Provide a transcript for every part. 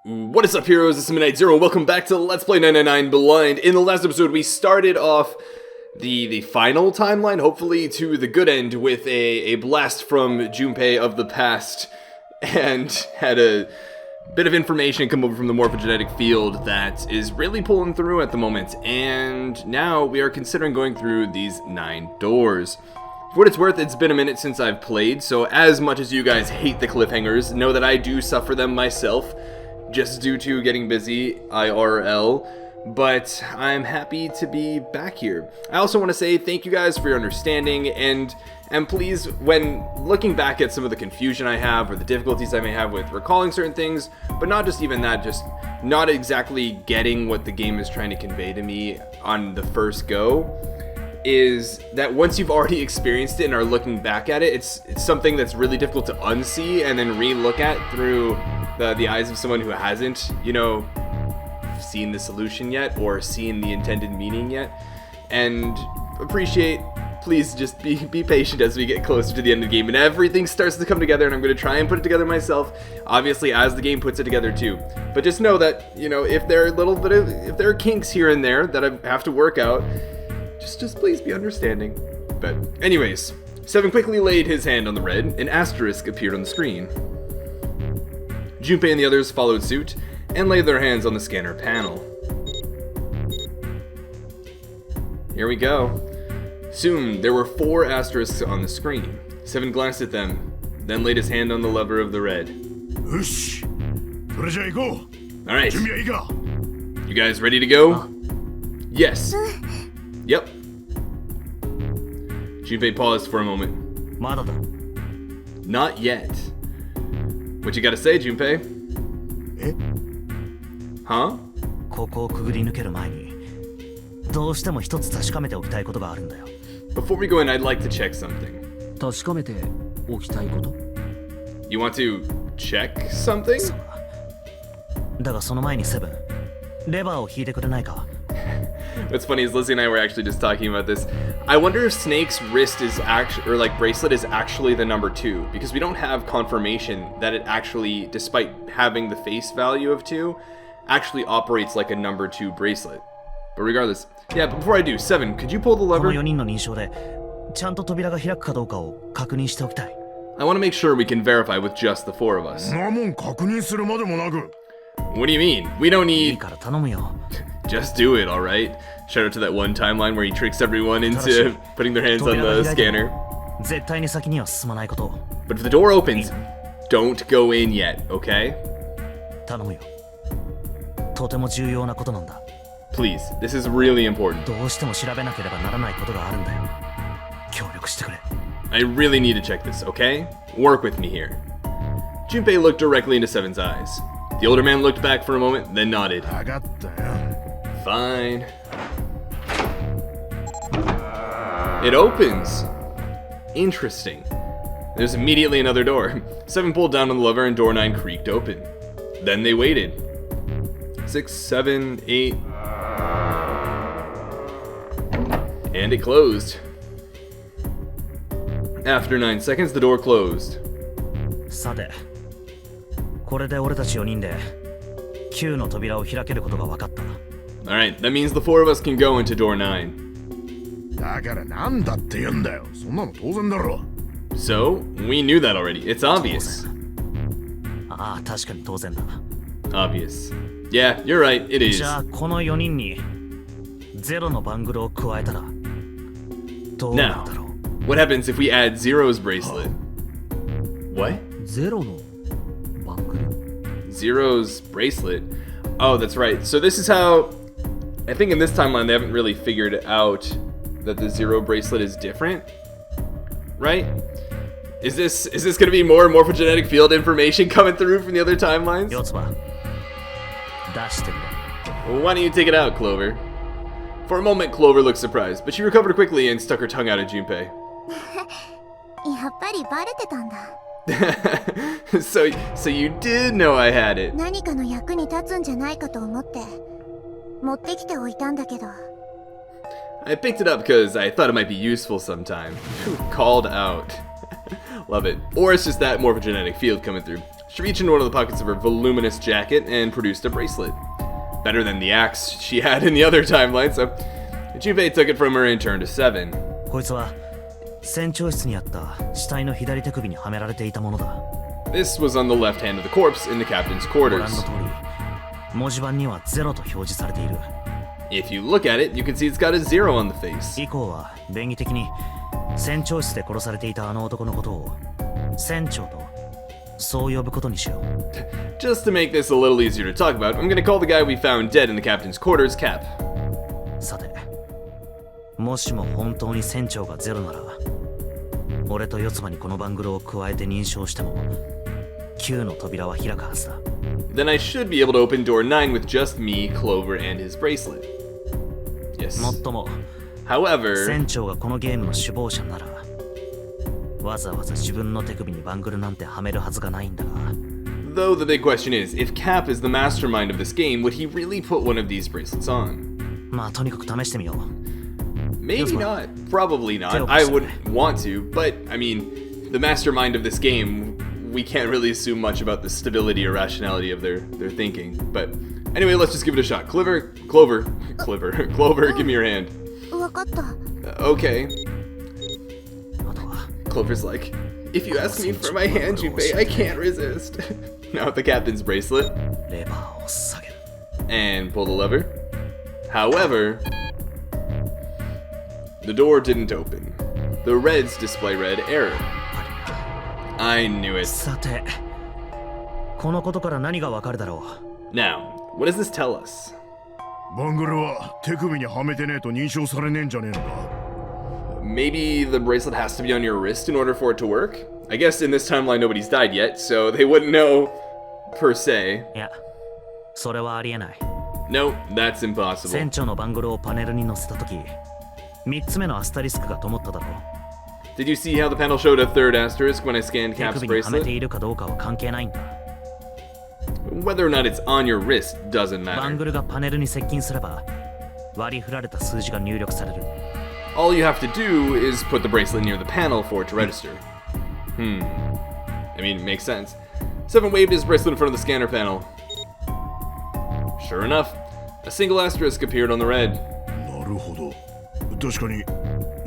What is up, heroes? This is Midnight Zero, and welcome back to Let's Play 999 Blind. In the last episode, we started off the final timeline, hopefully to the good end, with a blast from Junpei of the past, and had a bit of information come over from the morphogenetic field that is really pulling through at the moment, and now we are considering going through these 9 doors. For what it's worth, it's been a minute since I've played, so as much as you guys hate the cliffhangers, know that I do suffer them myself, just due to getting busy IRL, but I'm happy to be back here. I also want to say thank you guys for your understanding, and please, when looking back at some of the confusion I have, or the difficulties I may have with recalling certain things, but not just even that, just not exactly getting what the game is trying to convey to me on the first go, is that once you've already experienced it and are looking back at it, it's something that's really difficult to unsee and then re-look at through the eyes of someone who hasn't, you know, seen the solution yet or seen the intended meaning yet. And please just be patient as we get closer to the end of the game and everything starts to come together, and I'm going to try and put it together myself, obviously as the game puts it together too. But just know that, you know, if there are kinks here and there that I have to work out, just please be understanding. But anyways, Seven quickly laid his hand on the red. An asterisk appeared on the screen. Junpei and the others followed suit and laid their hands on the scanner panel. Here we go. Soon, there were 4 asterisks on the screen. Seven glanced at them, then laid his hand on the lever of the red. Alright. You guys ready to go? Yes. Yep. Junpei paused for a moment. Not yet. What you gotta say, Junpei? Huh? Before we go in, I'd like to check something. You want to check something? What's funny is Lizzie and I were actually just talking about this. I wonder if Snake's wrist is actually, or like bracelet is actually the number 2, because we don't have confirmation that it actually, despite having the face value of 2, actually operates like a number 2 bracelet. But regardless, yeah, but before I do, Seven, could you pull the lever? I want to make sure we can verify with just the 4 of us. What do you mean? We don't need... Just do it, alright? Shout out to that one timeline where he tricks everyone into putting their hands on the scanner. But if the door opens, don't go in yet, okay? Please, this is really important. I really need to check this, okay? Work with me here. Junpei looked directly into Seven's eyes. The older man looked back for a moment, then nodded. Fine. It opens. Interesting. There's immediately another door. Seven pulled down on the lever and door 9 creaked open. Then they waited. 6, 7, 8. And it closed. After 9 seconds, the door closed. Alright, that means the 4 of us can go into door 9. So, we knew that already. It's obvious. Obvious. Yeah, you're right, it is. Now, what happens if we add Zero's bracelet? What? Zero's bracelet? Oh, that's right. So this is how... I think in this timeline they haven't really figured out that the Zero bracelet is different, right? Is this gonna be more morphogenetic field information coming through from the other timelines? Well, why don't you take it out, Clover? For a moment, Clover looked surprised, but she recovered quickly and stuck her tongue out at Junpei. So you did know I had it. I picked it up because I thought it might be useful sometime. Called out. Love it. Or it's just that morphogenetic field coming through. She reached into one of the pockets of her voluminous jacket and produced a bracelet. Better than the axe she had in the other timeline, so Junpei took it from her and turned to 7. こいつは船長室にあった死体の左手首にはめられていたものだ。 This was on the left hand of the corpse in the captain's ご quarters. 覧の通り、文字盤には0と表示されている。 If you look at it, you can see it's got a 0 on the face. 以降は便宜的に船長室で殺されていたあの男のことを船長とそう呼ぶことにしよう。 Just to make this a little easier to talk about, I'm gonna call the guy we found dead in the captain's quarters Cap. さて、もしも本当に船長が0なら、俺と四つ葉にこのバングルを加えて認証しても9の扉は開くはずだ。 Then I should be able to open door 9 with just me, Clover, and his bracelet. Yes. もっとも、 However, 船長がこのゲームの首謀者なら、わざわざ自分の手首にバングルなんてはめるはずがないんだが。 though the big question is, if Cap is the mastermind of this game, would he really put one of these bracelets on? まあとにかく試してみよう。 Maybe not. Probably not. I wouldn't want to, but I mean, the mastermind of this game, we can't really assume much about the stability or rationality of their thinking. But anyway, let's just give it a shot. Clover, give me your hand. わかった。 Okay. あとは Clover's like, if you ask me for my hand, Junpei, I can't resist. Now with the captain's bracelet, レバーを下げる。 and pull the lever. However, the door didn't open. The reds display red error. I knew it. さて、このことから何がわかるだろう。 Now, what does this tell us? バングルは手首にはめてねえと認証されねえんじゃねえのか。 Maybe the bracelet has to be on your wrist in order for it to work? I guess in this timeline nobody's died yet, so they wouldn't know per se. いや、それはありえない。 No, that's impossible. 船長のバングルをパネルに載せたとき、3つ目のアスタリスクが灯っただろう。 Did you see how the panel showed a third asterisk when I scanned 手 Cap's 首にはめて bracelet? いるかどうかは関係ないんだ。 Whether or not it's on your wrist doesn't バン matter. グルがパネルに接近すれば、割り振られた数字が入力される。 All you have to do is put the bracelet near the panel for it to register. I mean, it makes sense. Seven waved his bracelet in front of the scanner panel. Sure enough, a single asterisk appeared on the red. なるほど。確かに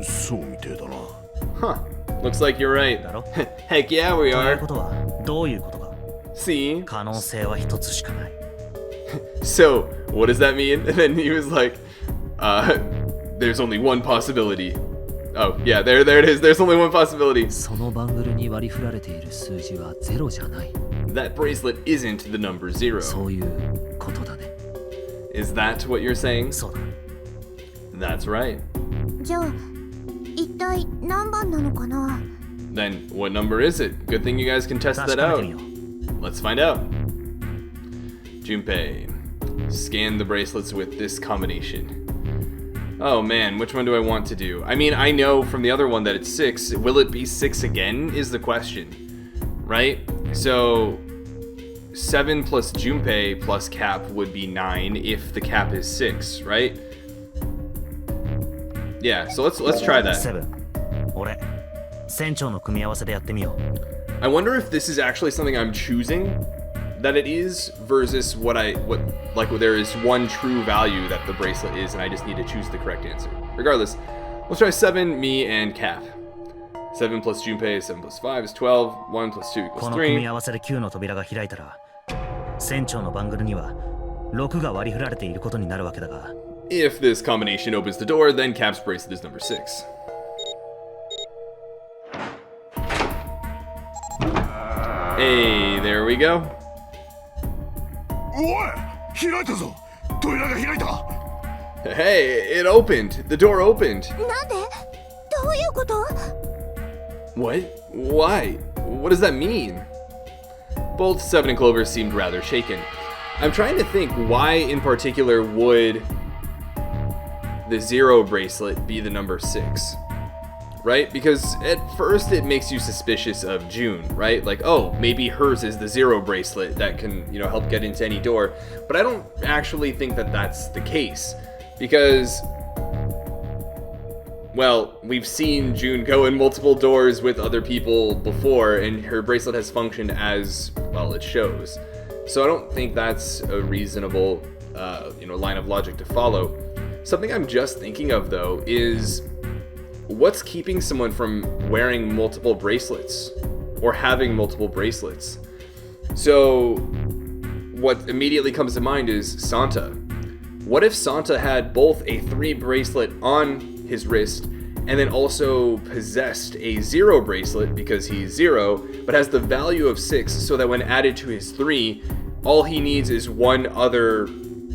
そうみてえだな。 Huh. Looks like you're right. だろ Heck yeah, we という are. ことは、どういうことか。 See? 可能性は一つしかない。 So, what does that mean? And then he was like, there's only one possibility. Oh, yeah, there it is. There's only one possibility. そのバングルに割り振られている数字は0じゃない。 That bracelet isn't the number 0. そういうことだね。 Is that what you're saying? そうだ。 That's right. じゃあ一体何番なのかな。 Then, what number is it? Good thing you guys can test 確 that かめ out. てみよう。 Let's find out. Junpei. Scan the bracelets with this combination. Oh man, which one do I want to do? I mean, I know from the other one that it's 6. Will it be 6 again is the question. Right? So 7 plus Junpei plus Cap would be 9 if the Cap is 6, right? Yeah, so let's try that. セブン、俺、船長の組み合わせでやってみよう。 I wonder if this is actually something I'm choosing that it is versus what there is one true value that the bracelet is and I just need to choose the correct answer. Regardless, let's try 7, me, and Cap. 7 plus Junpei is 7 plus 5 is 12, 1 plus 2こ equals の組み 3. 合わせで9の扉が開いたら、船長のバングルには6が割り振られていることになるわけだが、 If this combination opens the door, then Cap's bracelet is number 6. Hey, there we go. おい開いたぞ。扉が開いた。 Hey, it opened. The door opened. なんで？どういうこと？ What? Why? What does that mean? Both Seven and Clover seemed rather shaken. I'm trying to think why in particular would the 0 bracelet be the number 6? Right? Because at first it makes you suspicious of June, right? Like, oh, maybe hers is the 0 bracelet that can, help get into any door. But I don't actually think that that's the case. Because Well, we've seen June go in multiple doors with other people before, and her bracelet has functioned as, well, it shows. So I don't think that's a reasonable, line of logic to follow. Something I'm just thinking of, though, is what's keeping someone from wearing multiple bracelets or having multiple bracelets? So what immediately comes to mind is Santa. What if Santa had both a 3 bracelet on his wrist and then also possessed a 0 bracelet because he's 0, but has the value of 6, so that when added to his 3, all he needs is one other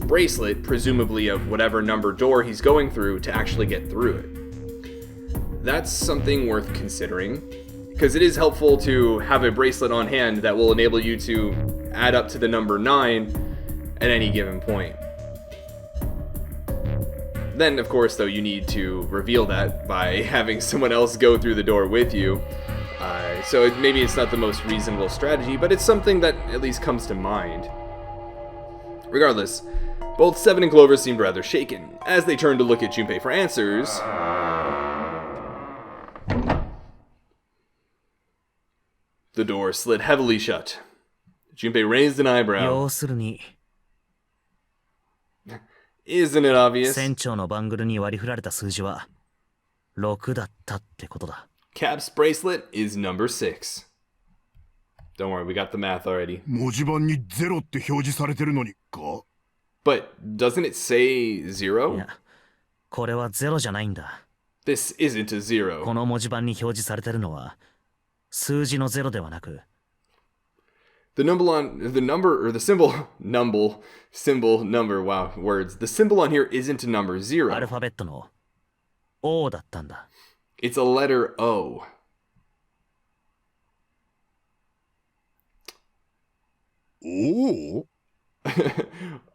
bracelet, presumably of whatever number door he's going through, to actually get through it. That's something worth considering, because it is helpful to have a bracelet on hand that will enable you to add up to the number 9 at any given point. Then, of course, though, you need to reveal that by having someone else go through the door with you. So maybe it's not the most reasonable strategy, but it's something that at least comes to mind. Regardless, both Seven and Clover seemed rather shaken. As they turned to look at Junpei for answers, the door slid heavily shut. Junpei raised an eyebrow. 要するに Isn't it obvious? 船長のバングルに割り振られた数字は6だったってことだ。 Cap's bracelet is number 6. Don't worry, we got the math already. 文字盤にゼロって表示されてるのにか But doesn't it say い 0? や、これは0じゃないんだ。 This isn't a こ 0. の文字盤に表示されてるのは数字の0ではなく、 The symbol number, wow, words. The symbol on here isn't a number アル 0. ファベットの O だったんだ。 It's a letter O.おお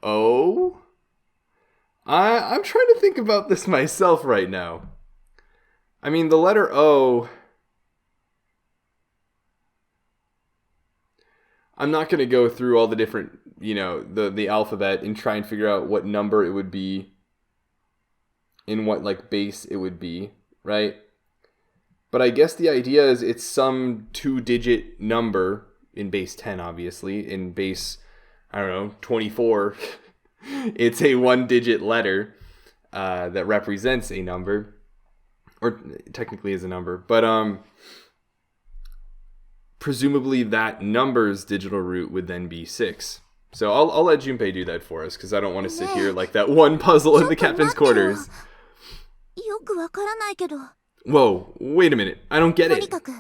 O? I'm trying to think about this myself right now. I mean, the letter O... I'm not going to go through all the different, the alphabet and try and figure out what number it would be in what, base it would be, right? But I guess the idea is it's some 2-digit number in base 10, obviously. In base, 24, it's a 1-digit letter that represents a number, or technically is a number, but presumably that number's digital root would then be 6. So I'll let Junpei do that for us, because I don't want to sit here like that one puzzle in the captain's quarters. よくわからないけど、 Whoa, wait a minute. I don't get とに it. かく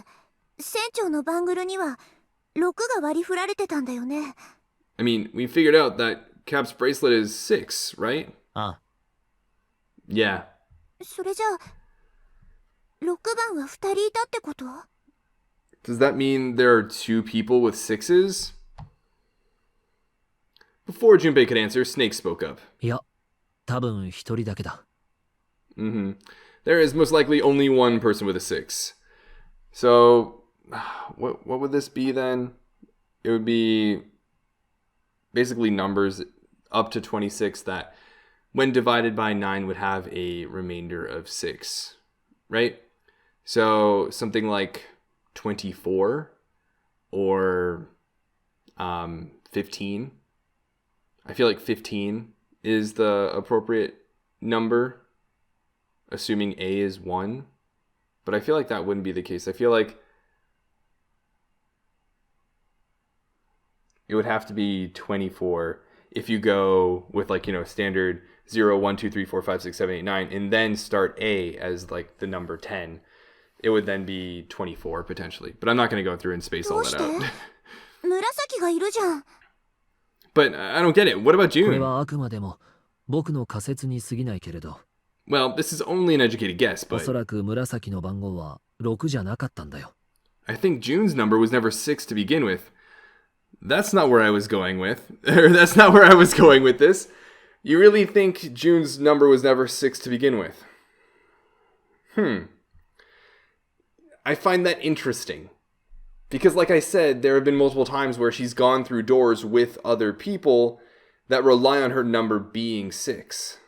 船長のバングルには6が割り振られてたんだよね。 I mean, we figured out that Cap's bracelet is 6, right? ああ、 Yeah. それじゃあ6番は2人いたってこと？ Does that mean there are 2 people with 6s? Before Junpei could answer, Snake spoke up. いや、多分一人だけだ。There is most likely only one person with a 6. So, what would this be then? It would be basically numbers up to 26 that, when divided by 9, would have a remainder of 6, right? So, something like 24 or 15. I feel like 15 is the appropriate number, assuming A is 1. But I feel like that wouldn't be the case. I feel like it would have to be 24 if you go with standard 0, 1, 2, 3, 4, 5, 6, 7, 8, 9, and then start A as the number 10. It would then be 24 potentially. But I'm not going to go through and space all that out. 紫がいるじゃん。 But I don't get it. What about これ June? はあくまでも僕の仮説に過ぎないけれど、 Well, this is only an educated guess, お but そらく紫の番号は6じゃなかったんだよ。 I think June's number was never 6 to begin with. That's not where I was going with. Or that's not where I was going with this. You really think June's number was never 6 to begin with? I find that interesting. Because like I said, there have been multiple times where she's gone through doors with other people that rely on her number being 6.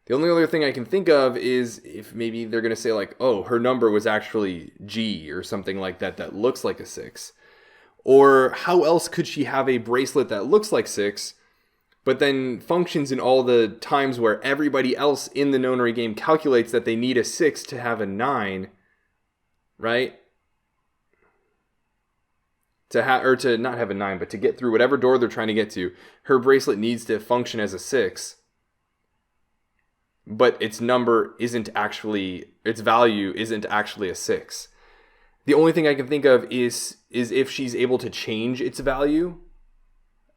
The only other thing I can think of is if maybe they're going to say like, oh, her number was actually G or something like that that looks like a 6. Or how else could she have a bracelet that looks like 6, but then functions in all the times where everybody else in the nonary game calculates that they need a 6 to have a 9, right? To not have a 9, but to get through whatever door they're trying to get to, her bracelet needs to function as a 6. But its value isn't actually a 6. The only thing I can think of is if she's able to change its value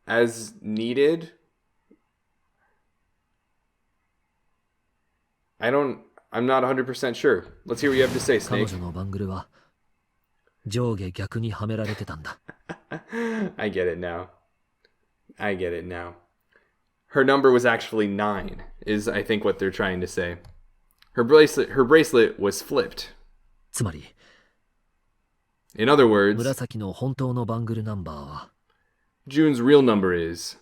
as needed. I'm not 100% sure. Let's hear what you have to say, 彼 Snake. 女のバングルは上下逆にはめられてたんだ。I get it now. Her number was actually 9, is I think what they're trying to say. Her bracelet was flipped. つまり In other words, 紫の本当のバングルナンバーは June's real number is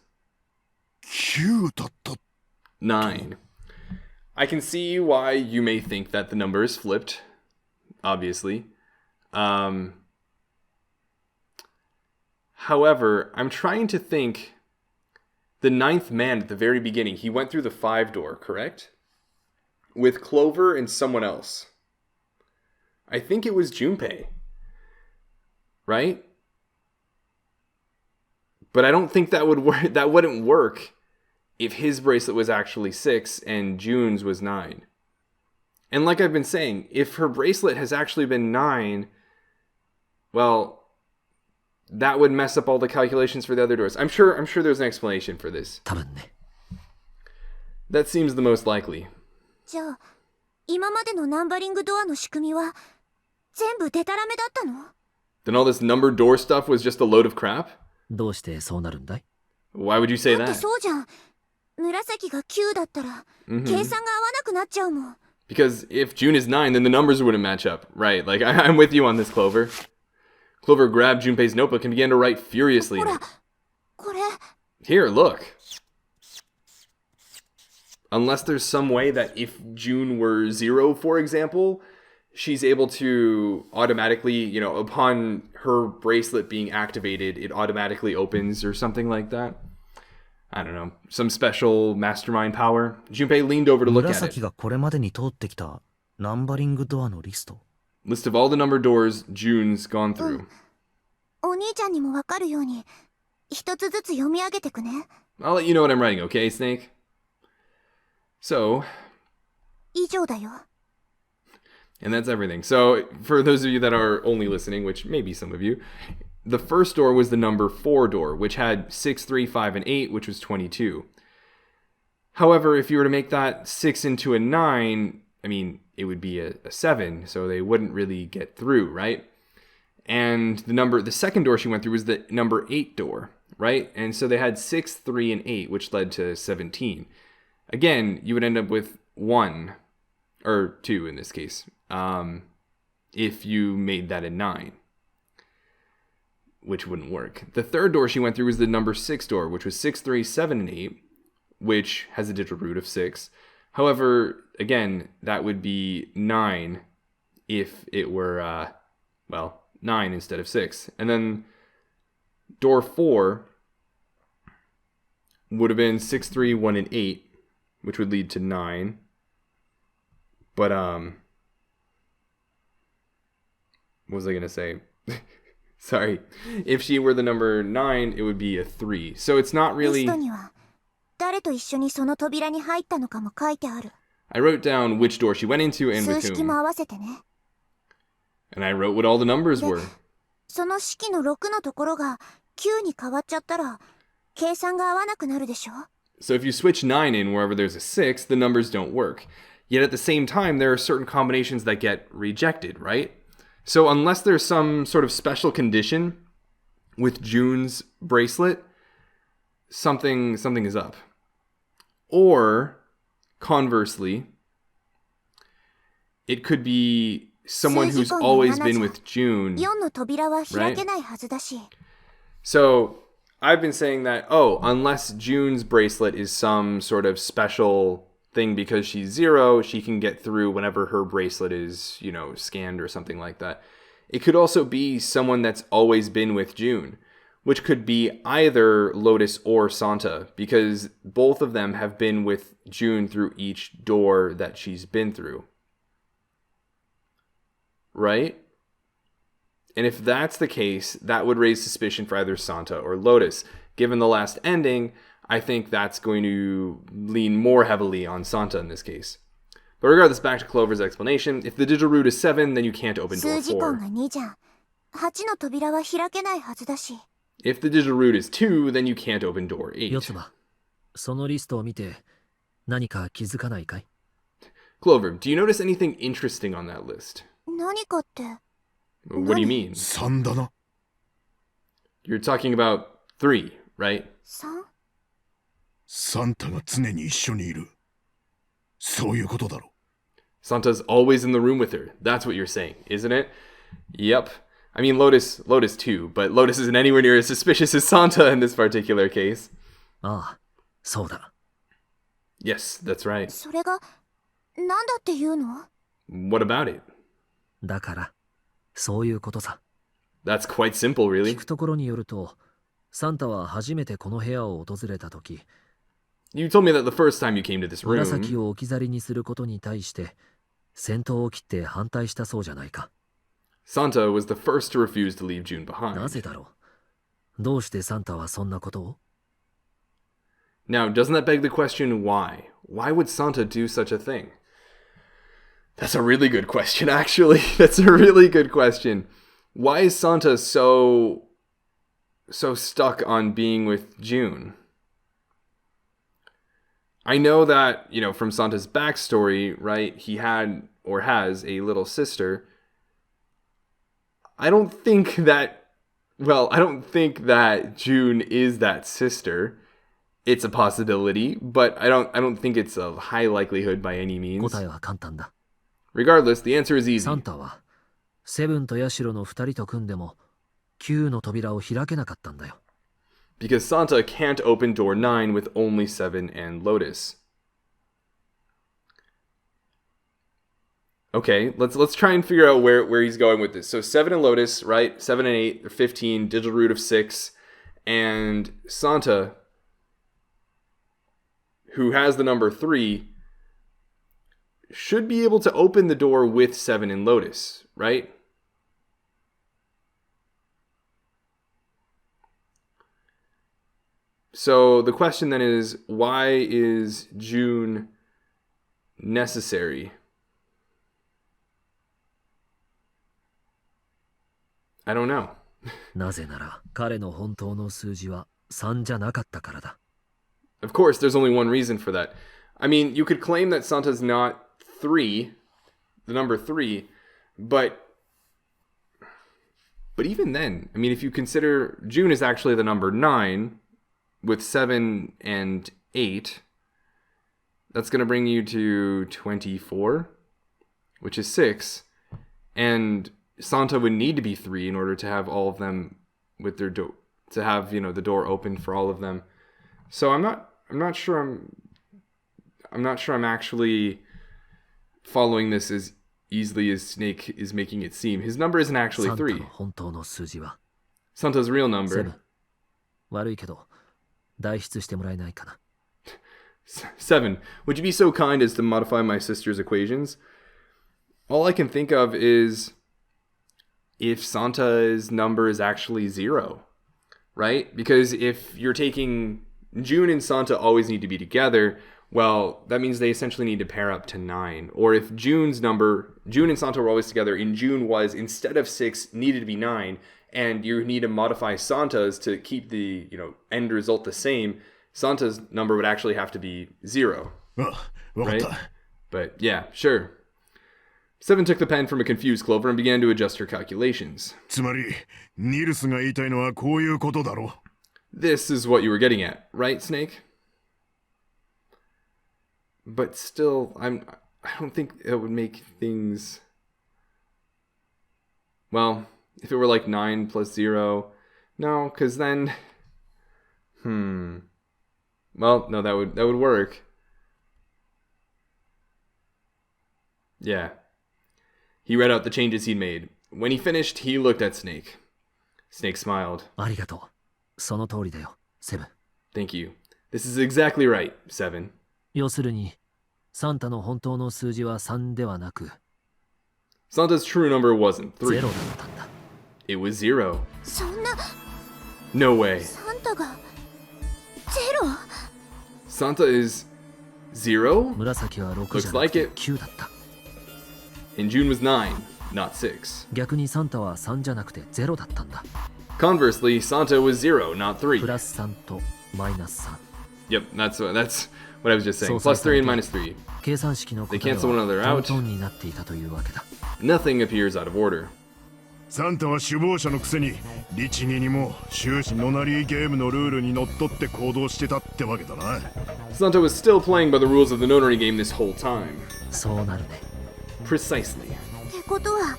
9だった。 9. I can see why you may think that the number is flipped, obviously. However, I'm trying to think. The 9th man at the very beginning, he went through the 5 door, correct? With Clover and someone else. I think it was Junpei. Right? But I don't think that would work. That wouldn't work if his bracelet was actually 6 and June's was 9. And like I've been saying, if her bracelet has actually been 9, well, that would mess up all the calculations for the other doors. I'm sure there's an explanation for this. 多分ね。 That seems the most likely. じゃあ今までのナンバリングドアの仕組みは全部デタラメだったの？ Then all this numbered door stuff was just a load of crap? どうしてそうなるんだい？ Why would you say だって that? そうじゃん。紫が9だったら計算が合わなくなっちゃうもん。 Because if June is 9, then the numbers wouldn't match up. Right, like I'm with you on this, Clover. Clover grabbed Junpei's notebook and began to write furiously. ほら、これ。 Here, look. Unless there's some way that if June were 0, for example, she's able to automatically, upon her bracelet being activated, it automatically opens or something like that. I don't know. Some special mastermind power. Junpei leaned over to look at 紫 it. がこれまでに通ってきたナンバリングドアのリスト。 List of all the numbered doors June's gone through. お兄ちゃんにもわかるように一つずつ読み上げてくね。 I'll let you know what I'm writing, okay, Snake? So, 以上だよ。 and that's everything. So, for those of you that are only listening, which maybe some of you, the first door was the number 4 door, which had 6, 3, 5, and 8, which was 22. However, if you were to make that 6 into a 9, I mean, it would be a 7, so they wouldn't really get through, right? And the second door she went through was the number 8 door, right? And so they had 6, 3, and 8, which led to 17. Again, you would end up with 1, or 2 in this case, if you made that a 9, which wouldn't work. The third door she went through was the number 6 door, which was 6, 3, 7, and 8, which has a digital root of 6. However, again, that would be 9 if it were, 9 instead of 6. And then door 4 would have been 6, 3, 1, and 8, which would lead to 9. But, what was I going to say? Sorry. If she were the number 9, it would be a 3. So it's not リス really... トには誰と一緒にその扉に入ったのかも書いてある。 I wrote down which door she went into and 数 with 式も whom. 合わせてね。 And I wrote what all the numbers were. その式の6のところが9に変わっちゃったら計算が合わなくなるでしょ。 So if you switch 9 in wherever there's a 6, the numbers don't work. Yet at the same time, there are certain combinations that get rejected, right? So unless there's some sort of special condition with June's bracelet, something is up. Or, conversely, it could be someone who's always been with June. 4の扉は開けないはずだし。 So, I've been saying that, unless June's bracelet is some sort of special thing because she's 0, she can get through whenever her bracelet is, scanned or something like that. It could also be someone that's always been with June, which could be either Lotus or Santa, because both of them have been with June through each door that she's been through. Right? And if that's the case, that would raise suspicion for either Santa or Lotus. Given the last ending, I think that's going to lean more heavily on Santa in this case. But regardless, back to Clover's explanation. If the digital root is 7, then you can't open door 数字根 4. が2じゃん。8の扉は開けないはずだし。 If the digital root is 2, then you can't open door 8. 四つ葉、そのリストを見て何か気づかないかい？ Clover, do you notice anything interesting on that list? 何かって。 What do you mean? 3だな。 You're talking about 3, right? 3? サンタが常に一緒にいる。そういうことだろ。 Santa's always in the room with her. That's what you're saying, isn't it? Yep. I mean, Lotus too, but Lotus isn't anywhere near as suspicious as Santa in this particular case. ああ、そうだ。 Yes, that's right. それが、なんだって言うの？ What about it? だから、そういうことさ。 That's quite simple, 聞 really. くところによると、サンタは初めてこの部屋を訪れた時、 You told me that the first time you came to this 紫 room, を置き去りにすることに対して先頭を切って反対したそうじゃないか。 Santa was the first to refuse to leave June な behind. ぜだろう？どうしてサンタはそんなことを？ Now, doesn't that beg the question, why? Why would Santa do such a thing? That's a really good question, actually. That's a really good question. Why is Santa so stuck on being with June? I know that, from Santa's backstory, right, he had or has a little sister. I don't think that June is that sister. It's a possibility, but I don't think it's a high likelihood by any means. 答えは簡単だ。 Regardless, the answer is サ easy. ンタはセブンとヤシロの2人と組んでも9の扉を開けなかったんだよ。 Because Santa can't open door 9 with only 7 and Lotus. Okay, let's try and figure out where he's going with this. So 7 and Lotus, right? 7 and 8 are 15, digital root of 6, and Santa, who has the number 3, should be able to open the door with 7 and Lotus, right? So the question then is, why is June necessary? I don't know. なぜなら彼の本当の数字は3じゃなかったからだ。 Of course, there's only one reason for that. I mean, you could claim that Santa's not 3, the number 3, but even then, I mean, if you consider June is actually the number 9, with 7 and 8, that's going to bring you to 24, which is 6, and Santa would need to be 3 in order to have all of them with their door, to have, the door open for all of them. So I'm not sure I'm actually following this as easily as Snake is making it seem. His number isn't actually サンタ 3. の本当の数字は Santa's real セブ number. ン。悪いけど代筆してもらえないかな。 7. Would you be so kind as to modify my sister's equations? All I can think of is if Santa's number is actually 0, right? Because if you're taking June and Santa always need to be together, well, that means they essentially need to pair up to 9. Or if June and Santa were always together, and June was, instead of 6, needed to be 9, and you need to modify Santa's to keep the, end result the same, Santa's number would actually have to be 0. あ、わかっ Right? た。 But yeah, sure. 7 took the pen from a confused Clover and began to adjust her calculations. つまり、ニルスが言いたいのはこういうことだろ。 This is what you were getting at, right, Snake? But still, I don't think it would make things... Well, if it were like 9 plus 0... No, because then... Well, no, that would work. Yeah. He read out the changes he'd made. When he finished, he looked at Snake. Snake smiled. ありがとう。その通りだよ、セブン。 Thank you. This is exactly right, Seven. 要するに、サンタの本当の数字は3ではなく、 Santa's true number wasn't 3. 0だったんだ。It was 0. そんな No way. サンタがゼロ？ Santa is 0? 紫は6じゃ Looks なく like て it. 9だった。 And June was 9, not 6. 逆にサンタは3じゃなくて0だったんだ。 Conversely, Santa was 0, not プ 3. ラス3とマイナス Yep, that's what I was just saying. そう Plus 3 and さ minus 3. れて計算式の答 They え cancel one another は out. トントンになっていたというわけだ。 Nothing appears out of order. サンタは首謀者のくせに律儀にも終始ノナリーゲームのルールにのっとって行動してたってわけだな。 Santa was still playing by the rules of the nonary game this whole time. そうなるね。 Precisely. ってことは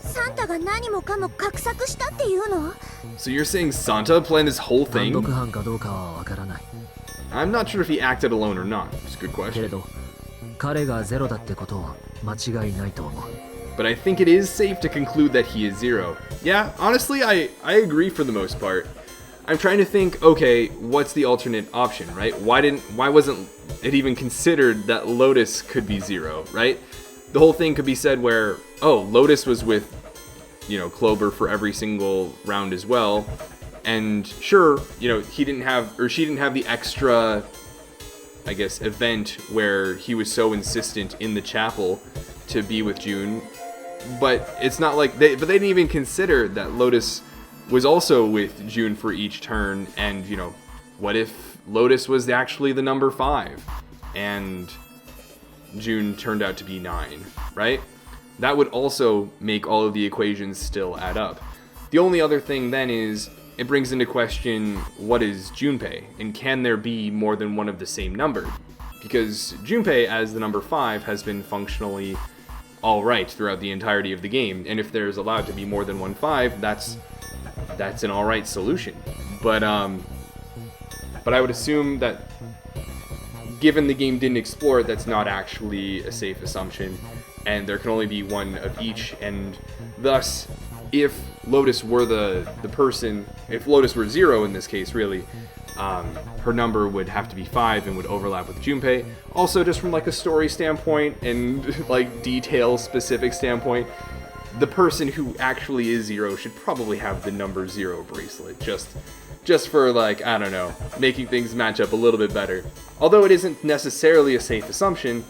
サンタが何もかも画策したっていうの？ So you're saying Santa planned this whole 単 thing? 独犯かどうかはわからない。 I'm not sure if he acted alone or not. It's a good けれ question. ど、彼がゼロだってことは間違いないと思う。 But I think it is safe to conclude that he is 0. Yeah, honestly, I agree for the most part. I'm trying to think, okay, what's the alternate option, right? Why wasn't it even considered that Lotus could be 0, right? The whole thing could be said where, oh, Lotus was with, Clover for every single round as well. And sure, she didn't have the extra, I guess, event where he was so insistent in the chapel to be with June. But it's not like they didn't even consider that Lotus was also with June for each turn. And, what if Lotus was actually the number 5 and June turned out to be 9, right? That would also make all of the equations still add up. The only other thing then is it brings into question what is Junpei, and can there be more than one of the same number? Because Junpei as the number 5 has been functionally alright throughout the entirety of the game, and if there's allowed to be more than one 5, that's an alright solution. But I would assume that given the game didn't explore it, that's not actually a safe assumption, and there can only be one of each, and thus, if Lotus were the person, if Lotus were 0 in this case, really, her number would have to be 5 and would overlap with Junpei. Also, just from like a story standpoint and like detail-specific standpoint, the person who actually is 0 should probably have the number 0 bracelet, just for like, I don't know, making things match up a little bit better. Although it isn't necessarily a safe assumption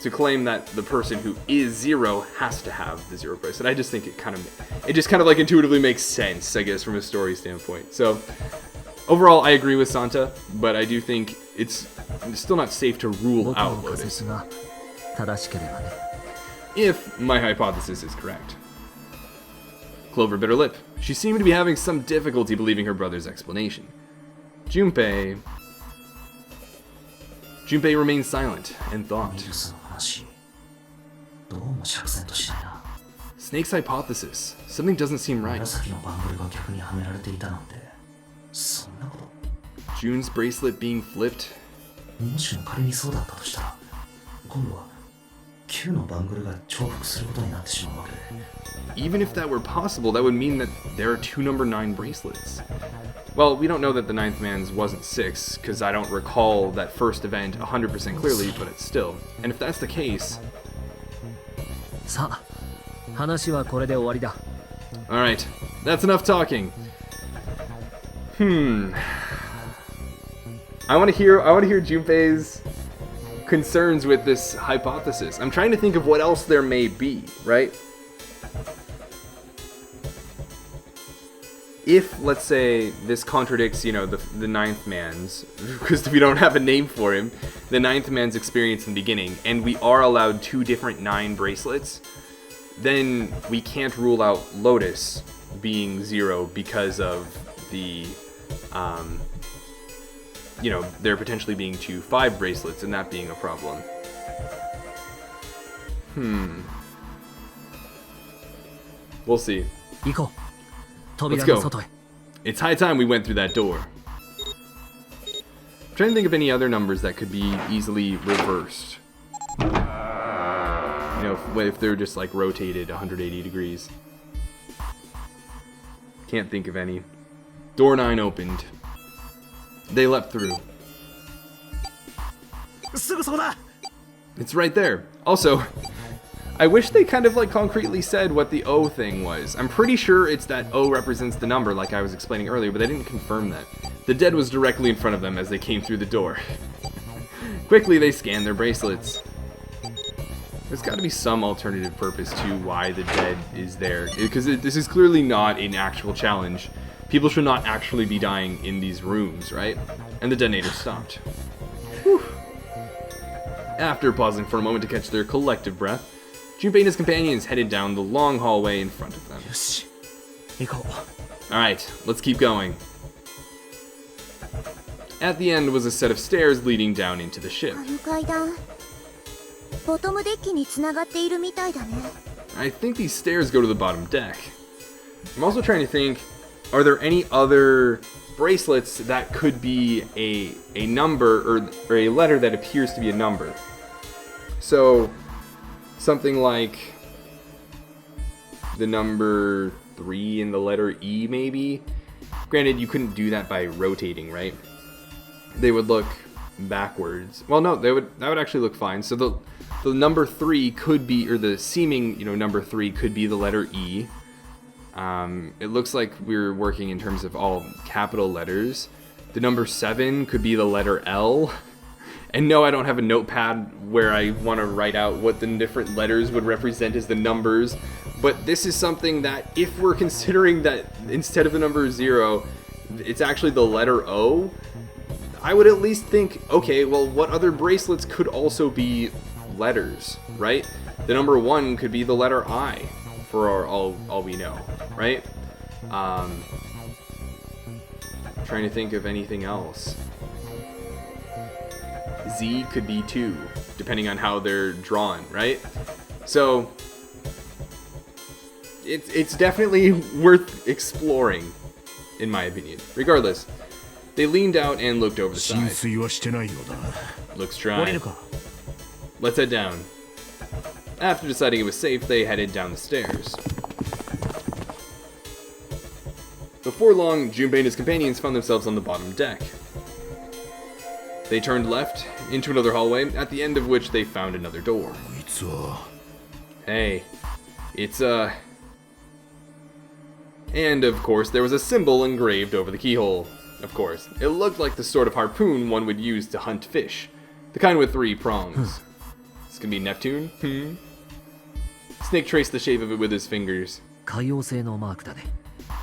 to claim that the person who is 0 has to have the 0 bracelet. I just think it just kind of like intuitively makes sense, I guess, from a story standpoint. So overall, I agree with Santa, but I do think it's still not safe to rule 僕の out 仮 Lotus. 説が正しければね。 If my hypothesis is correct. Clover bit her lip. She seemed to be having some difficulty believing her brother's explanation. Junpei remained silent and thought. ミルスの話、どうも釈然としないな。 Snake's hypothesis. Something doesn't seem right. 紫のバングルが逆にはめられていたなんて、そんなこと。 June's bracelet being flipped. もしも仮にそうだったとしたら、今度は9のバングルが重複することになってしまうわけで。 Even if that were possible, that would mean that there are 2 number 9 bracelets. Well, we don't know that the 9th man's wasn't 6, because I don't recall that first event 100% clearly, but it's still. And if that's the case... さあ、話はこれで終わりだ。 Alright, that's enough talking. I want to hear Junpei's concerns with this hypothesis. I'm trying to think of what else there may be, right? If, let's say, this contradicts, the 9th man's, because we don't have a name for him, the 9th man's experience in the beginning, and we are allowed 2 different 9 bracelets, then we can't rule out Lotus being 0 because of the, there potentially being 2 5 bracelets and that being a problem. We'll see. 行こう。 Let's 扉 go. の外へ。 It's high time we went through that door. I'm trying to think of any other numbers that could be easily reversed. know, if they're just like rotated 180 degrees. Can't think of any. Door 9 opened. They leapt through. It's right there. Also, I wish they kind of like concretely said what the O thing was. I'm pretty sure it's that O represents the number like I was explaining earlier, but they didn't confirm that. The dead was directly in front of them as they came through the door. Quickly, they scanned their bracelets. There's got to be some alternative purpose to why the dead is there, because this is clearly not an actual challenge. People should not actually be dying in these rooms, right? And the detonator stopped. Whew. After pausing for a moment to catch their collective breath, Junpei and his companions headed down the long hallway in front of them. Alright, let's keep going. At the end was a set of stairs leading down into the ship. あの階段ボトムデッキに繋がっているみたいだね。 I think these stairs go to the bottom deck. I'm also trying to think, are there any other bracelets that could be a number or a letter that appears to be a number? So, something like the number 3 and the letter E, maybe? Granted, you couldn't do that by rotating, right? They would look backwards. Well, no, that would actually look fine. So the number 3 could be, or the seeming, number 3 could be the letter E. It looks like we're working in terms of all capital letters. The number 7 could be the letter L. And no, I don't have a notepad where I want to write out what the different letters would represent as the numbers. But this is something that, if we're considering that instead of the number 0, it's actually the letter O, I would at least think, okay, well, what other bracelets could also be letters, right? The number 1 could be the letter I, for all we know, right? Trying to think of anything else. Z could be 2, depending on how they're drawn, right? So, it's definitely worth exploring, in my opinion. Regardless, they leaned out and looked over the side. Looks dry. Let's head down. After deciding it was safe, they headed down the stairs. Before long, Junpei and his companions found themselves on the bottom deck. They turned left into another hallway, at the end of which they found another door. Hey, it's And of course, there was a symbol engraved over the keyhole. Of course, it looked like the sort of harpoon one would use to hunt fish. The kind with 3 prongs. This could be Neptune? Snake traced the shape of it with his fingers. 海洋性のマークだね。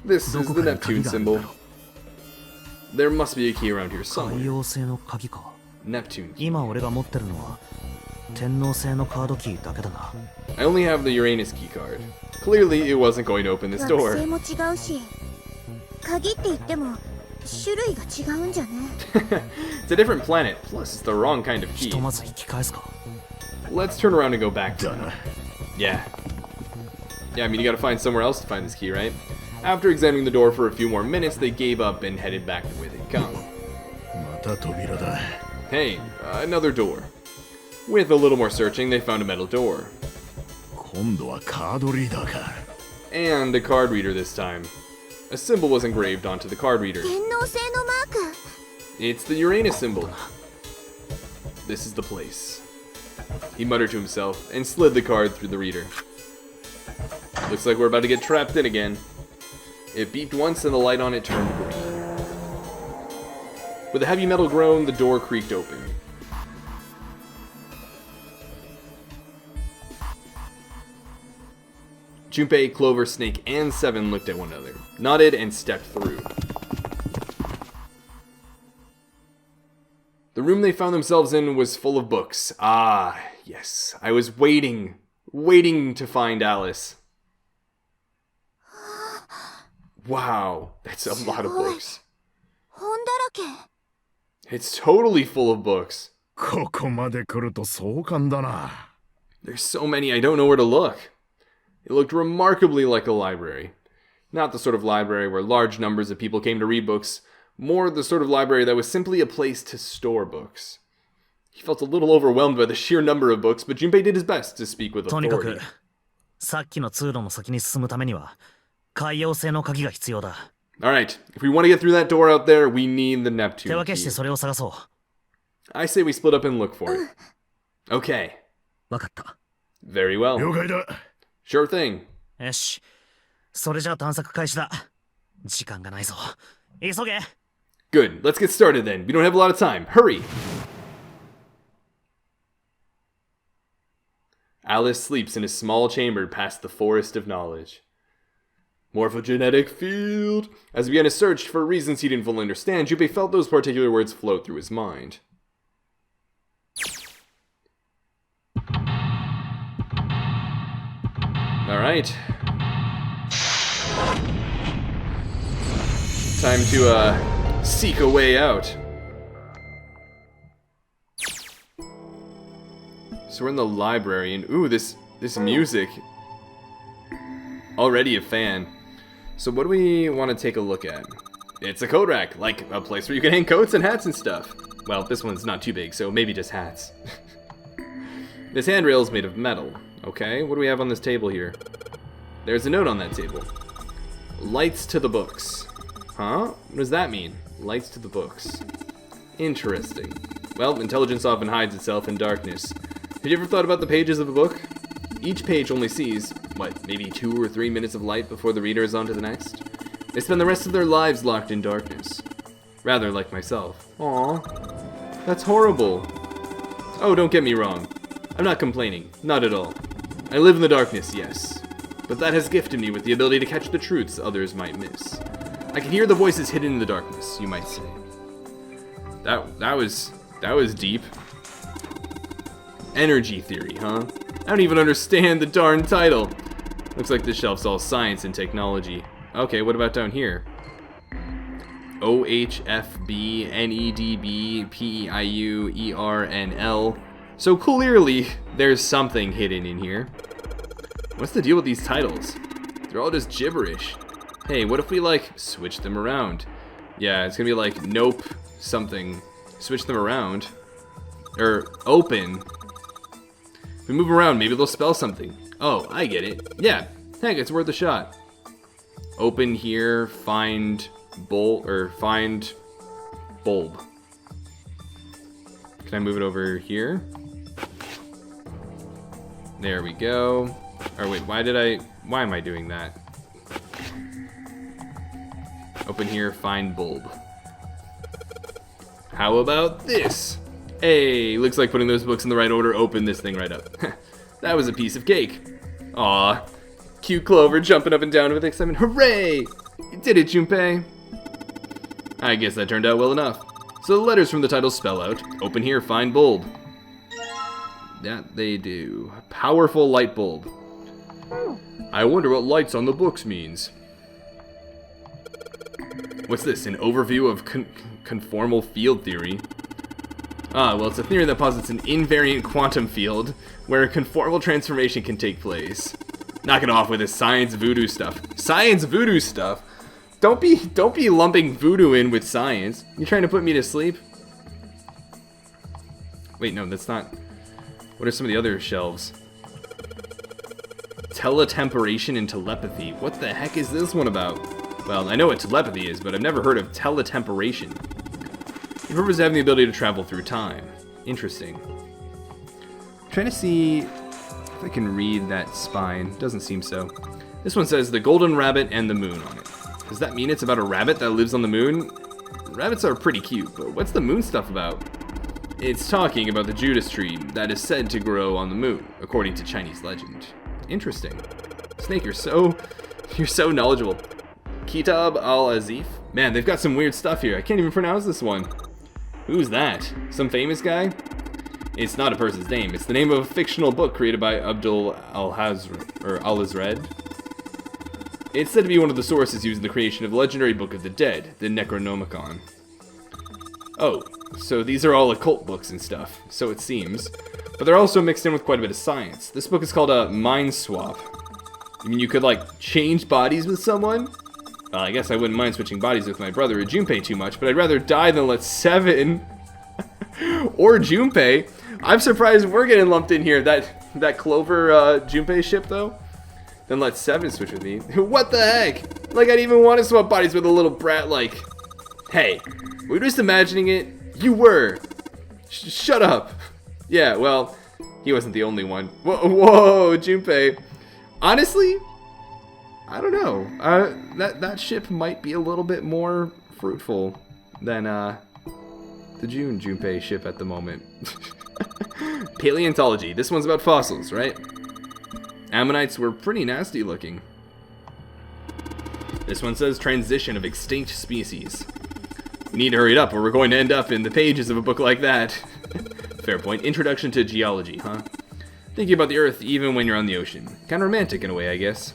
This is the Neptune symbol. There must be a key around here 海 somewhere. 洋性の鍵か。 Neptune. 今俺が持ってるのは天王星のカードキーだけだな。 I only have the Uranus key card. Clearly, it wasn't going to open this 惑 door. 星も違うし、鍵って言っても種類が違うんじゃね。 It's a different planet, plus it's the wrong kind of key. ひとまず引き返すか。 Let's turn around and go back. Yeah. Yeah, I mean, you gotta find somewhere else to find this key, right? After examining the door for a few more minutes, they gave up and headed back the way they'd come. Hey, another door. With a little more searching, they found a metal door. And a card reader this time. A symbol was engraved onto the card reader. 天王星のマーク。 It's the Uranus symbol. This is the place. He muttered to himself and slid the card through the reader. Looks like we're about to get trapped in again. It beeped once and the light on it turned green. With a heavy metal groan, the door creaked open. Junpei, Clover, Snake, and Seven looked at one another, nodded, and stepped through. The room they found themselves in was full of books. Ah, yes. I was waiting to find Alice. Wow, that's a lot of books. 本だらけ。 It's totally full of books. ここまで来ると壮観だな。 There's so many, I don't know where to look. It looked remarkably like a library. Not the sort of library where large numbers of people came to read books, more the sort of library that was simply a place to store books. He felt a little overwhelmed by the sheer number of books, but Junpei did his best to speak with とにか authority. く、さっきの通路の先に進むためには、海洋製の鍵が必要だ。Alright, if we want to get through that door out there, we need the 手 Neptune 分けして key. それを探そう。I say we split up and look for it. Okay, わかった。 very well. 了解だ。 Sure thing. よし。それじゃあ探索開始だ。時間がないぞ。急げ。 Good, let's get started then. We don't have a lot of time. Hurry! Alice sleeps in a small chamber past the forest of knowledge. Morphogenetic field. As he began to search for reasons he didn't fully understand, Junpei felt those particular words float through his mind. Alright. Time to, seek a way out. So we're in the library, and ooh, this music. Already a fan. So what do we want to take a look at? It's a coat rack, like a place where you can hang coats and hats and stuff. Well, this one's not too big, so maybe just hats. This handrail is made of metal. Okay, what do we have on this table here? There's a note on that table. Lights to the books. Huh? What does that mean? Lights to the books. Interesting. Well, intelligence often hides itself in darkness. Have you ever thought about the pages of a book? Each page only sees, what, maybe 2 or 3 minutes of light before the reader is on to the next? They spend the rest of their lives locked in darkness. Rather like myself. Aww. That's horrible. Oh, don't get me wrong. I'm not complaining. Not at all. I live in the darkness, yes. But that has gifted me with the ability to catch the truths others might miss. I can hear the voices hidden in the darkness, you might say. That was deep. Energy theory, huh? I don't even understand the darn title. Looks like this shelf's all science and technology. Okay, what about down here? OHFB, NEDB, PEIU, ERNL. So clearly, there's something hidden in here. What's the deal with these titles? They're all just gibberish. Hey, what if we, like, switch them around? Yeah, it's gonna be like, nope, something. Switch them around. Or, open. If we move around, maybe they'll spell something. Oh, I get it. Yeah, heck, it's worth a shot. Open here, find find bulb. Can I move it over here? There we go. Or wait, why am I doing that? Open here, find bulb. How about this? Hey, looks like putting those books in the right order opened this thing right up. That was a piece of cake. Aw. Cute Clover jumping up and down with excitement. Hooray! You did it, Junpei. I guess that turned out well enough. So the letters from the title spell out, open here, find bulb. That they do. Powerful light bulb. I wonder what lights on the books means. What's this, an overview of conformal field theory? Ah, well, it's a theory that posits an invariant quantum field where a conformal transformation can take place. Knock it off with this science voodoo stuff. Science voodoo stuff? Don't be lumping voodoo in with science. You trying to put me to sleep? Wait, no, that's not. What are some of the other shelves? Teletemporation and telepathy. What the heck is this one about? Well, I know what telepathy is, but I've never heard of teletemporation. The purpose is having the ability to travel through time. Interesting. I'm trying to see if I can read that spine. Doesn't seem so. This one says the golden rabbit and the moon on it. Does that mean it's about a rabbit that lives on the moon? Rabbits are pretty cute, but what's the moon stuff about? It's talking about the Judas tree that is said to grow on the moon, according to Chinese legend. Interesting. Snake, you're so knowledgeable. Kitab al-Azif? Man, they've got some weird stuff here. I can't even pronounce this one. Who's that? Some famous guy? It's not a person's name. It's the name of a fictional book created by Abdul al-Azred. It's said to be one of the sources used in the creation of the legendary Book of the Dead, the Necronomicon. Oh, so these are all occult books and stuff, so it seems. But they're also mixed in with quite a bit of science. This book is called a Mind Swap. You mean you could, like, change bodies with someone? Well, I guess I wouldn't mind switching bodies with my brother or Junpei too much, but I'd rather die than let 7 Or Junpei. I'm surprised we're getting lumped in here. That Clover Junpei ship, though. Then let 7 switch with me. What the heck? Like, I didn't even want to swap bodies with a little brat like... Hey, were you just imagining it? You were. Shut up. Yeah, well, he wasn't the only one. Whoa, Junpei. Honestly, I don't know. That ship might be a little bit more fruitful than the Junpei ship at the moment. Paleontology. This one's about fossils, right? Ammonites were pretty nasty looking. This one says transition of extinct species. We need to hurry it up or we're going to end up in the pages of a book like that. Fair point. Introduction to geology, huh? Thinking about the Earth even when you're on the ocean. Kind of romantic in a way, I guess.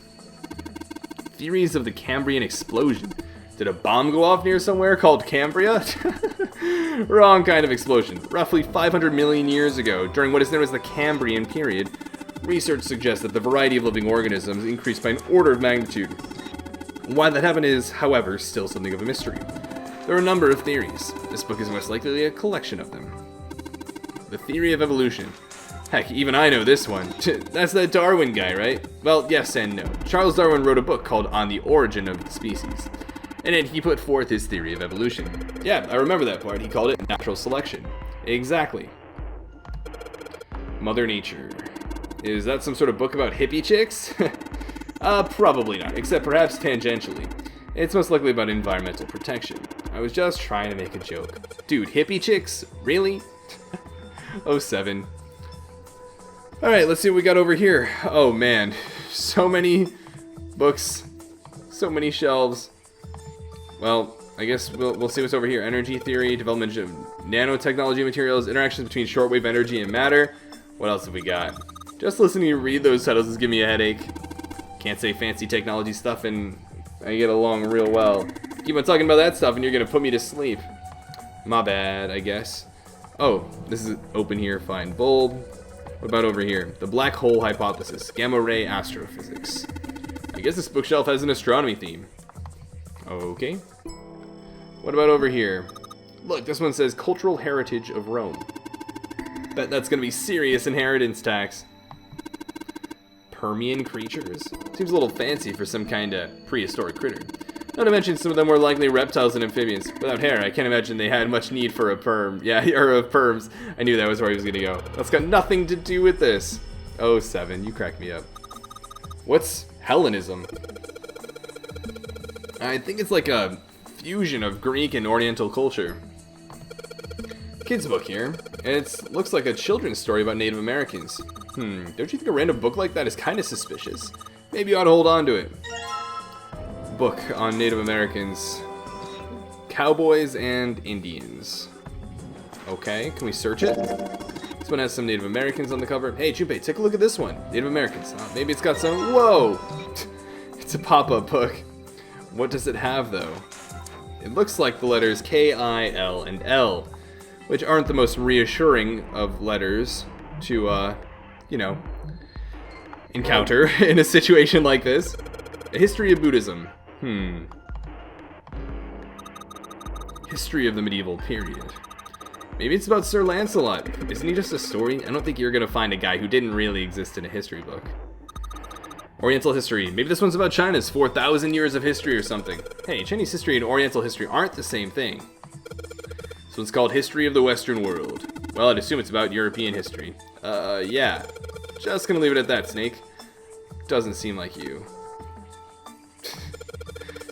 Theories of the Cambrian explosion. Did a bomb go off near somewhere called Cambria? Wrong kind of explosion. Roughly 500 million years ago, during what is known as the Cambrian period, research suggests that the variety of living organisms increased by an order of magnitude. Why that happened is, however, still something of a mystery. There are a number of theories. This book is most likely a collection of them. The theory of evolution. Heck, even I know this one. That's that Darwin guy, right? Well, yes and no. Charles Darwin wrote a book called On the Origin of Species. In it, he put forth his theory of evolution. Yeah, I remember that part. He called it natural selection. Exactly. Mother Nature. Is that some sort of book about hippie chicks? Probably not, except perhaps tangentially. It's most likely about environmental protection. I was just trying to make a joke. Dude, hippie chicks? Really? 07. Alright, let's see what we got over here. Oh man, so many books, so many shelves. Well, I guess we'll see what's over here. Energy theory, development of nanotechnology materials, interactions between shortwave energy and matter. What else have we got? Just listening to read those titles is giving me a headache. Can't say fancy technology stuff and I get along real well. Keep on talking about that stuff and you're gonna put me to sleep. My bad, I guess. Oh, this is open here, fine. Bulb. What about over here? The black hole hypothesis. Gamma ray astrophysics. I guess this bookshelf has an astronomy theme. Okay. What about over here? Look, this one says cultural heritage of Rome. Bet that's gonna be serious inheritance tax. Permian creatures? Seems a little fancy for some kind of prehistoric critter. Not to mention some of them were likely reptiles and amphibians. Without hair, I can't imagine they had much need for a perm. Yeah, or of perms. I knew that was where he was gonna go. That's got nothing to do with this. 07, you cracked me up. What's Hellenism? I think it's like a fusion of Greek and Oriental culture. Kids book here. It looks like a children's story about Native Americans. Don't you think a random book like that is kind of suspicious? Maybe you ought to hold on to it. Book on Native Americans. Cowboys and Indians. Okay, can we search it? This one has some Native Americans on the cover. Hey, Junpei, take a look at this one. Native Americans. Maybe it's got some... Whoa! It's a pop-up book. What does it have, though? It looks like the letters K, I, L, and L, which aren't the most reassuring of letters to, you know, encounter in a situation like this. A history of Buddhism. History of the medieval period. Maybe it's about Sir Lancelot. Isn't he just a story? I don't think you're gonna find a guy who didn't really exist in a history book. Oriental history. Maybe this one's about China's 4,000 years of history or something. Hey, Chinese history and Oriental history aren't the same thing. This one's called History of the Western World. Well, I'd assume it's about European history. Yeah. Just gonna leave it at that, Snake. Doesn't seem like you.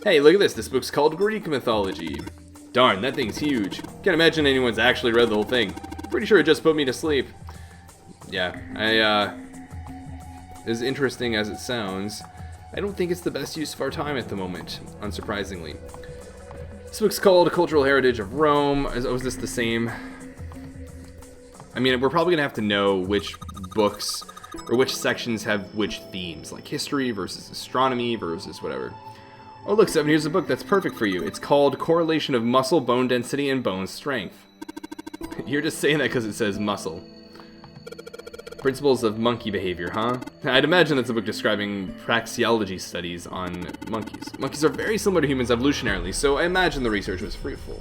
Hey, look at this. This book's called Greek Mythology. Darn, that thing's huge. Can't imagine anyone's actually read the whole thing. Pretty sure it just put me to sleep. Yeah, as interesting as it sounds, I don't think it's the best use of our time at the moment, unsurprisingly. This book's called Cultural Heritage of Rome. Is this the same? I mean, we're probably gonna have to know which books or which sections have which themes, like history versus astronomy versus whatever. Oh look, 7, here's a book that's perfect for you. It's called Correlation of Muscle, Bone Density, and Bone Strength. You're just saying that because it says muscle. Principles of Monkey Behavior, huh? I'd imagine that's a book describing praxeology studies on monkeys. Monkeys are very similar to humans evolutionarily, so I imagine the research was fruitful.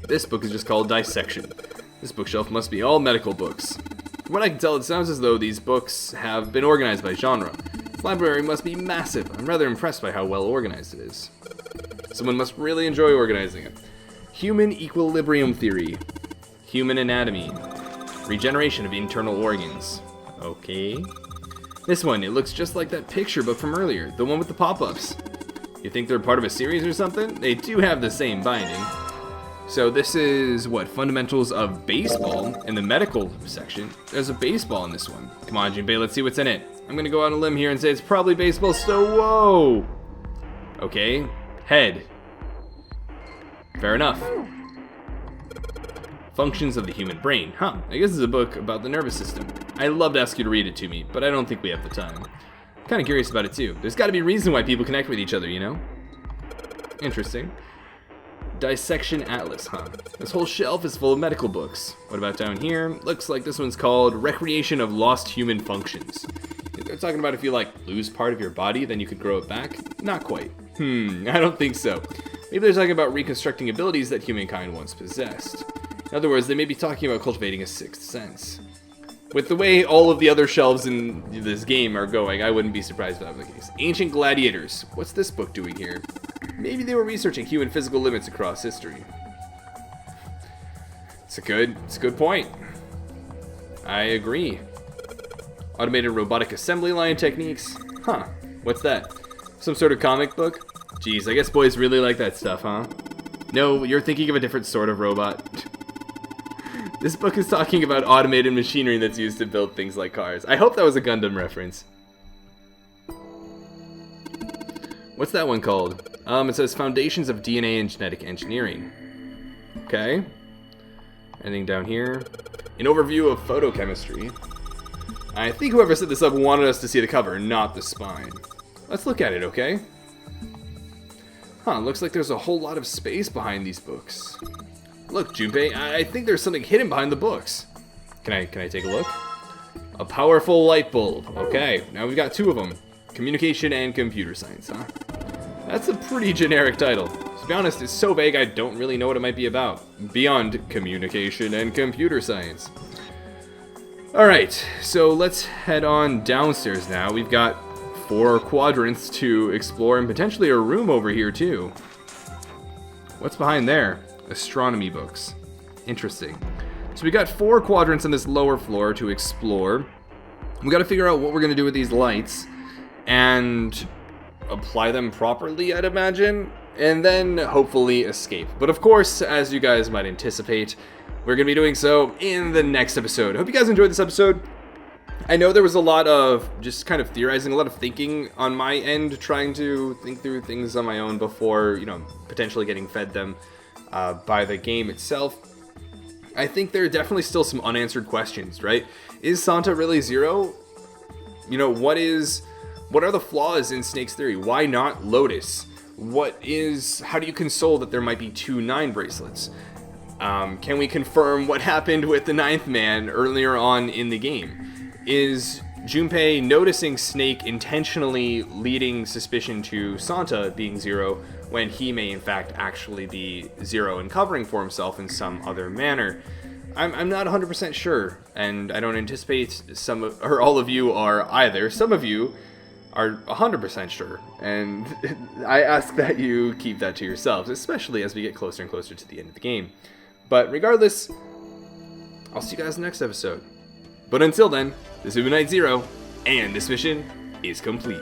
This book is just called Dissection. This bookshelf must be all medical books. From what I can tell, it sounds as though these books have been organized by genre. This library must be massive. I'm rather impressed by how well organized it is. Someone must really enjoy organizing it. Human equilibrium theory. Human anatomy. Regeneration of internal organs. Okay. This one, it looks just like that picture book from earlier, the one with the pop-ups. You think they're part of a series or something? They do have the same binding. So this is, what, fundamentals of baseball in the medical section. There's a baseball in this one. Come on, Junpei, let's see what's in it. I'm gonna go out on a limb here and say it's probably baseball, so whoa! Okay, head. Fair enough. Functions of the human brain. Huh, I guess it's a book about the nervous system. I'd love to ask you to read it to me, but I don't think we have the time. I'm kind of curious about it too. There's got to be a reason why people connect with each other, you know? Interesting. Dissection Atlas, huh? This whole shelf is full of medical books. What about down here? Looks like this one's called Recreation of Lost Human Functions. They're talking about if you, like, lose part of your body, then you could grow it back? Not quite. I don't think so. Maybe they're talking about reconstructing abilities that humankind once possessed. In other words, they may be talking about cultivating a sixth sense. With the way all of the other shelves in this game are going, I wouldn't be surprised if that was the case. Ancient Gladiators. What's this book doing here? Maybe they were researching human physical limits across history. It's a good point. I agree. Automated robotic assembly line techniques. Huh. What's that? Some sort of comic book? Jeez, I guess boys really like that stuff, huh? No, you're thinking of a different sort of robot. This book is talking about automated machinery that's used to build things like cars. I hope that was a Gundam reference. What's that one called? It says Foundations of DNA and Genetic Engineering. Okay. Anything down here? An overview of photochemistry. I think whoever set this up wanted us to see the cover, not the spine. Let's look at it, okay? Huh, looks like there's a whole lot of space behind these books. Look, Junpei, I think there's something hidden behind the books. Can I take a look? A powerful light bulb. Okay, now we've got two of them. Communication and computer science, huh? That's a pretty generic title. To be honest, it's so vague I don't really know what it might be about. Beyond communication and computer science. Alright, so let's head on downstairs now. We've got 4 quadrants to explore and potentially a room over here too. What's behind there? Astronomy books. Interesting. So we got 4 quadrants on this lower floor to explore. We got to figure out what we're going to do with these lights and apply them properly, I'd imagine, and then hopefully escape. But of course, as you guys might anticipate, we're going to be doing so in the next episode. I hope you guys enjoyed this episode. I know there was a lot of just kind of theorizing, a lot of thinking on my end, trying to think through things on my own before, you know, potentially getting fed them by the game itself. I think there are definitely still some unanswered questions, right? Is Santa really Zero? You know, what are the flaws in Snake's theory? Why not Lotus? How do you console that there might be 2 9 bracelets? Can we confirm what happened with the 9th man earlier on in the game? Is Junpei noticing Snake intentionally leading suspicion to Santa being Zero when he may in fact actually be Zero and covering for himself in some other manner? I'm not 100% sure, and I don't anticipate all of you are either. Some of you are 100% sure, and I ask that you keep that to yourselves, especially as we get closer and closer to the end of the game. But regardless, I'll see you guys in the next episode. But until then, this has been Night Zero, and this mission is complete.